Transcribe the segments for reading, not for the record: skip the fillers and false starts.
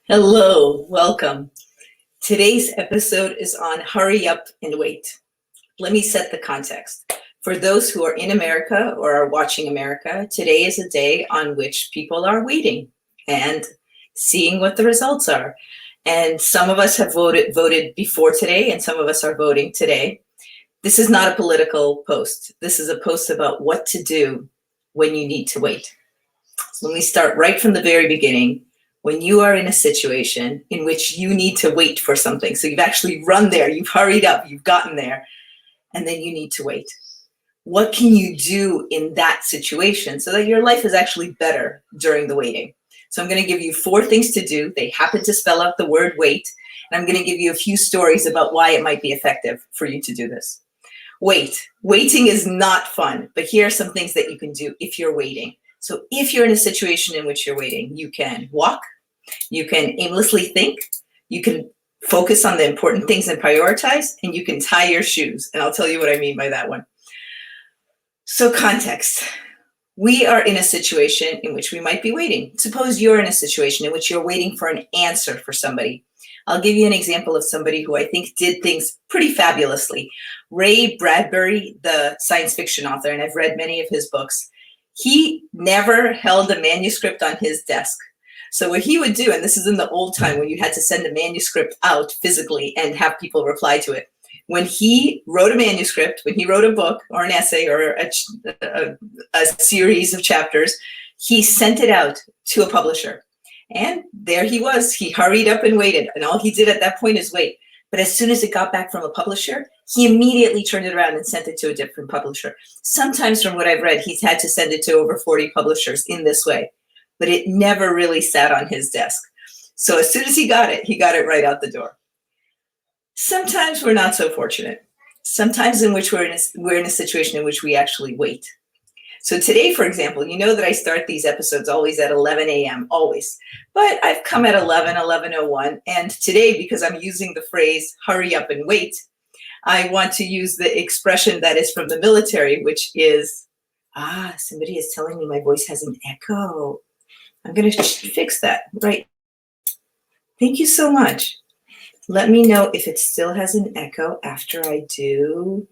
Hello, welcome. Today's episode is on hurry up and wait. Let me set the context. For those who are in America or are watching America, today is a day on which people are waiting and seeing what the results are. And some of us have voted before today, and some of us are voting today. This is not a political post. This is a post about what to do when you need to wait. So let me start right from the very beginning. When you are in a situation in which you need to wait for something, so you've actually run there, you've hurried up, you've gotten there, and then you need to wait. What can you do in that situation so that your life is actually better during the waiting? So I'm going to give you 4 things to do. They happen to spell out the word wait, and I'm going to give you a few stories about why it might be effective for you to do this. Waiting is not fun, but here are some things that you can do if you're waiting. So if you're in a situation in which you're waiting, you can walk, you can aimlessly think, you can focus on the important things and prioritize, and you can tie your shoes. And I'll tell you what I mean by that one. So context. We are in a situation in which we might be waiting. Suppose you're in a situation in which you're waiting for an answer for somebody. I'll give you an example of somebody who I think did things pretty fabulously. Ray Bradbury, the science fiction author, and I've read many of his books, he never held a manuscript on his desk. So what he would do, and this is in the old time when you had to send a manuscript out physically and have people reply to it. When he wrote a manuscript, when he wrote a book or an essay or a series of chapters, he sent it out to a publisher. And there he was. He hurried up and waited. And all he did at that point is wait. But as soon as it got back from a publisher, he immediately turned it around and sent it to a different publisher. Sometimes from what I've read, he's had to send it to over 40 publishers in this way, but it never really sat on his desk. So as soon as he got it right out the door. Sometimes we're not so fortunate. Sometimes in which we're in a situation in which we actually wait. So today, for example, you know that I start these episodes always at 11 a.m., always. But I've come at 11:01, and today, because I'm using the phrase hurry up and wait, I want to use the expression that is from the military, which is, somebody is telling me my voice has an echo. I'm going to fix that, right? Thank you so much. Let me know if it still has an echo after I do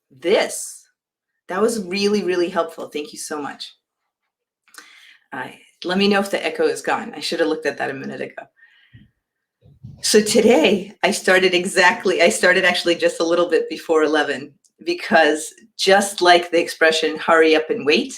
this. That was really, really helpful. Thank you so much. Let me know if the echo is gone. I should have looked at that a minute ago. So today I started actually just a little bit before 11, because just like the expression hurry up and wait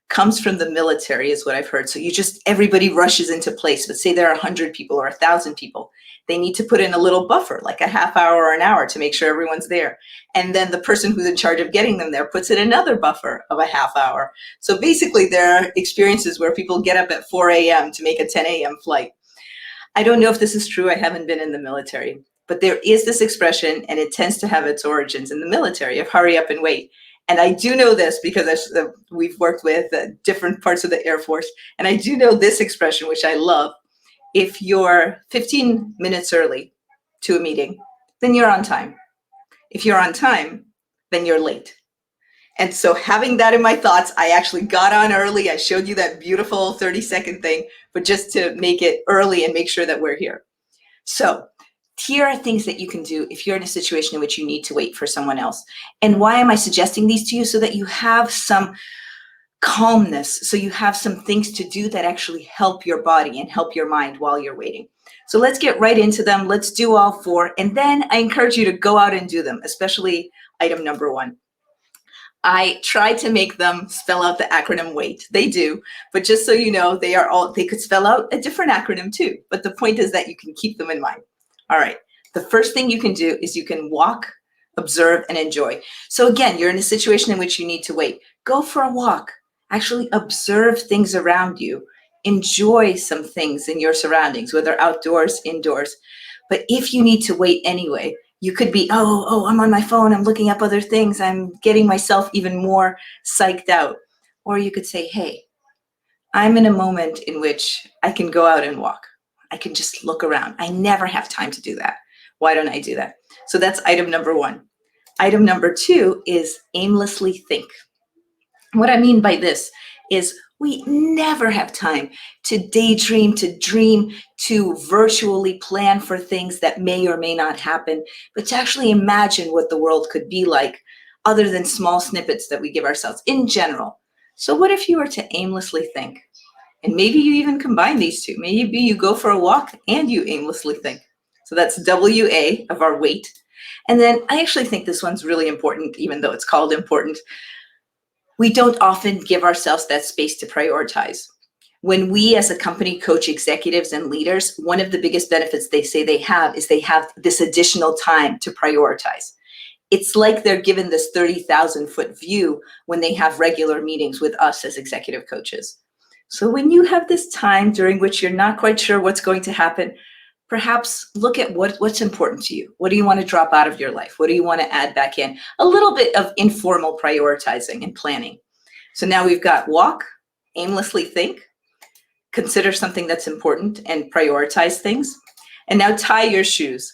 comes from the military is what I've heard. So everybody rushes into place, but say there are 100 people or 1,000 people. They need to put in a little buffer, like a half hour or an hour to make sure everyone's there. And then the person who's in charge of getting them there puts in another buffer of a half hour. So basically there are experiences where people get up at 4 a.m. to make a 10 a.m. flight. I don't know if this is true. I haven't been in the military, but there is this expression, and it tends to have its origins in the military of hurry up and wait. And I do know this because we've worked with different parts of the Air Force, and I do know this expression, which I love. If you're 15 minutes early to a meeting, then you're on time. If you're on time, then you're late. And so having that in my thoughts, I actually got on early. I showed you that beautiful 30-second thing, but just to make it early and make sure that we're here. So here are things that you can do if you're in a situation in which you need to wait for someone else. And why am I suggesting these to you? So that you have some calmness, so you have some things to do that actually help your body and help your mind while you're waiting. So let's get right into them. Let's do all 4. And then I encourage you to go out and do them, especially item number 1. I try to make them spell out the acronym WAIT. They do, but just so you know, they could spell out a different acronym too. But the point is that you can keep them in mind. All right. The first thing you can do is you can walk, observe, and enjoy. So again, you're in a situation in which you need to wait. Go for a walk. Actually observe things around you. Enjoy some things in your surroundings, whether outdoors, indoors. But if you need to wait anyway, you could be, I'm on my phone, I'm looking up other things, I'm getting myself even more psyched out. Or you could say, hey, I'm in a moment in which I can go out and walk. I can just look around. I never have time to do that. Why don't I do that? So that's item number 1. Item number 2 is aimlessly think. What I mean by this is We never have time to daydream, to dream, to virtually plan for things that may or may not happen, but to actually imagine what the world could be like other than small snippets that we give ourselves in general. So what if you were to aimlessly think? And maybe you even combine these two. Maybe you go for a walk and you aimlessly think. So that's WA of our wait. And then I actually think this one's really important, even though it's called important. We don't often give ourselves that space to prioritize. When we as a company coach executives and leaders, one of the biggest benefits they say they have is they have this additional time to prioritize. It's like they're given this 30,000 foot view when they have regular meetings with us as executive coaches. So when you have this time during which you're not quite sure what's going to happen, perhaps look at what's important to you. What do you want to drop out of your life? What do you want to add back in? A little bit of informal prioritizing and planning. So now we've got walk, aimlessly think, consider something that's important and prioritize things. And now tie your shoes.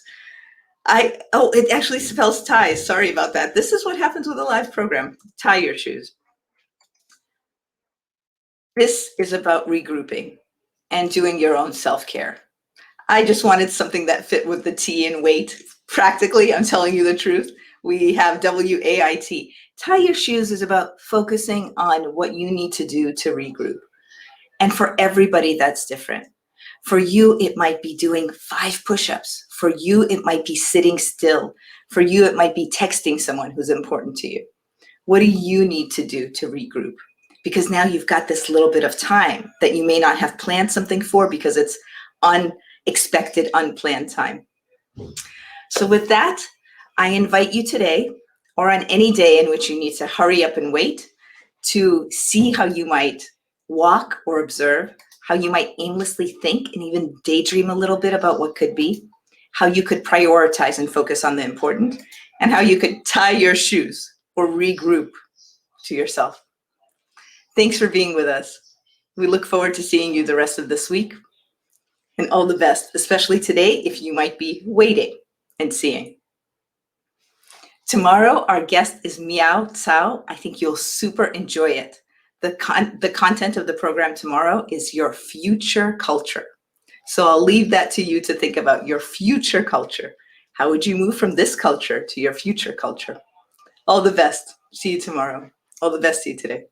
It actually spells ties. Sorry about that. This is what happens with a live program. Tie your shoes. This is about regrouping and doing your own self-care. I just wanted something that fit with the T in wait. Practically, I'm telling you the truth. We have WAIT. Tie your shoes is about focusing on what you need to do to regroup. And for everybody, that's different. For you, it might be doing 5 push-ups. For you, it might be sitting still. For you, it might be texting someone who's important to you. What do you need to do to regroup? Because now you've got this little bit of time that you may not have planned something for because it's unexpected, unplanned time. So with that, I invite you today, or on any day in which you need to hurry up and wait, to see how you might walk or observe, how you might aimlessly think and even daydream a little bit about what could be, how you could prioritize and focus on the important, and how you could tie your shoes or regroup to yourself. Thanks for being with us. We look forward to seeing you the rest of this week. And all the best, especially today if you might be waiting and seeing. Tomorrow, our guest is Miao Cao. I think you'll super enjoy it. The content of the program tomorrow is your future culture. So I'll leave that to you to think about your future culture. How would you move from this culture to your future culture? All the best. See you tomorrow. All the best to you today.